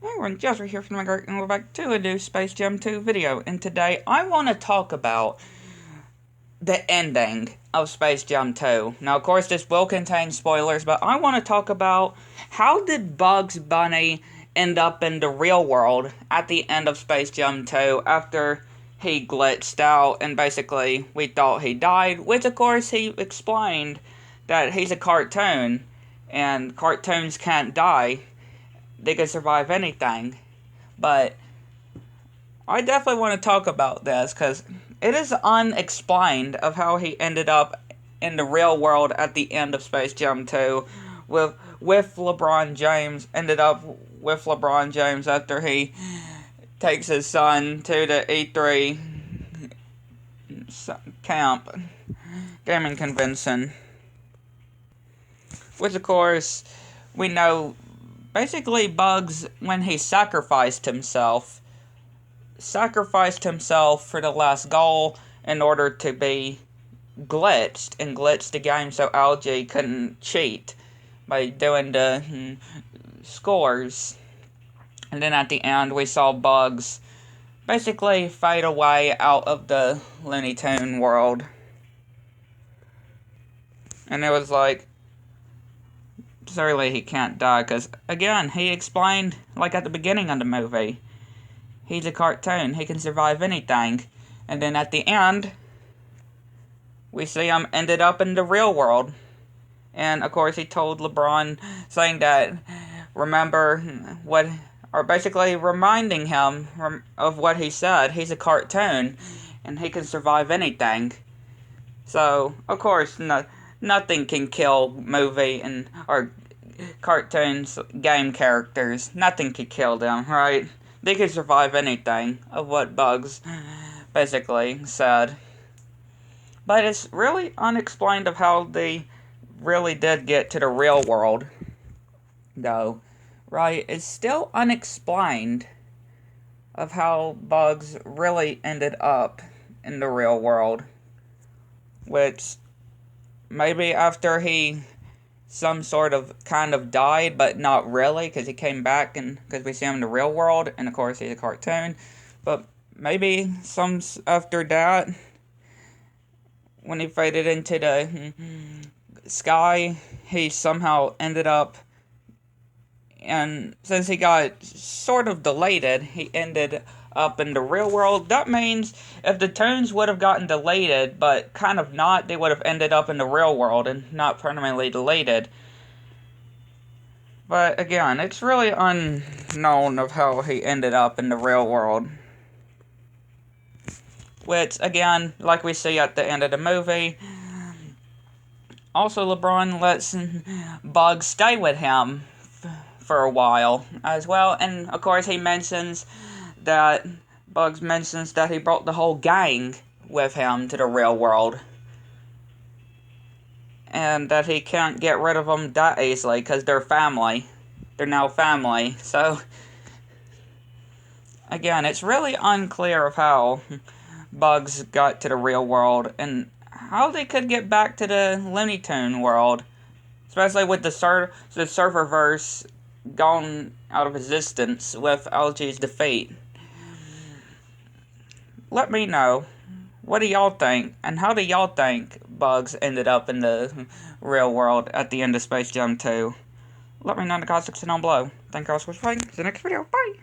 Hey everyone, Joshua here from the and we're back to a new Space Jam 2 video. And today I want to talk about the ending of Space Jam 2. Now, of course, this will contain spoilers, but I want to talk about how did Bugs Bunny end up in the real world at the end of Space Jam 2 after he glitched out and basically we thought he died, which of course he explained that he's a cartoon and cartoons can't die. They can survive anything. But I definitely want to talk about this because it is unexplained of how he ended up in the real world at the end of Space Jam 2 with LeBron James, ended up with LeBron James after he takes his son to the E3 camp gaming convention. Which of course we know basically Bugs, when he sacrificed himself for the last goal in order to be glitched and glitched the game so Algae couldn't cheat by doing the scores. And then at the end we saw Bugs basically fade away out of the Looney Tune world. And it was like, surely he can't die, because again, he explained, like at the beginning of the movie, he's a cartoon, he can survive anything. And then at the end, we see him ended up in the real world. And of course he told LeBron, saying that, remember what, or basically reminding him of what he said, he's a cartoon, and he can survive anything. So, of course, nothing can kill movie or cartoons, game characters. Nothing can kill them, right? They can survive anything, of what Bugs basically said. But it's really unexplained of how they really did get to the real world, though, right? It's still unexplained of how Bugs really ended up in the real world, which maybe after he some sort of kind of died, but not really, because he came back and because we see him in the real world, and of course he's a cartoon. But maybe some after that, when he faded into the sky, he somehow ended up, and since he got sort of deleted, he ended up in the real world. That means if the tunes would have gotten deleted, but kind of not, they would have ended up in the real world and not permanently deleted. But again, it's really unknown of how he ended up in the real world. Which, again, like we see at the end of the movie, also LeBron lets Bugs stay with him for a while as well. And of course he mentions that Bugs mentions that he brought the whole gang with him to the real world. And that he can't get rid of them that easily because they're family. They're now family. So, again, it's really unclear of how Bugs got to the real world and how they could get back to the Looney Tune world. Especially with the Surferverse gone out of existence with Algae's defeat. Let me know. What do y'all think? And how do y'all think Bugs ended up in the real world at the end of Space Jam 2? Let me know in the comment section down below. Thank you all so much for watching. See you next video. Bye!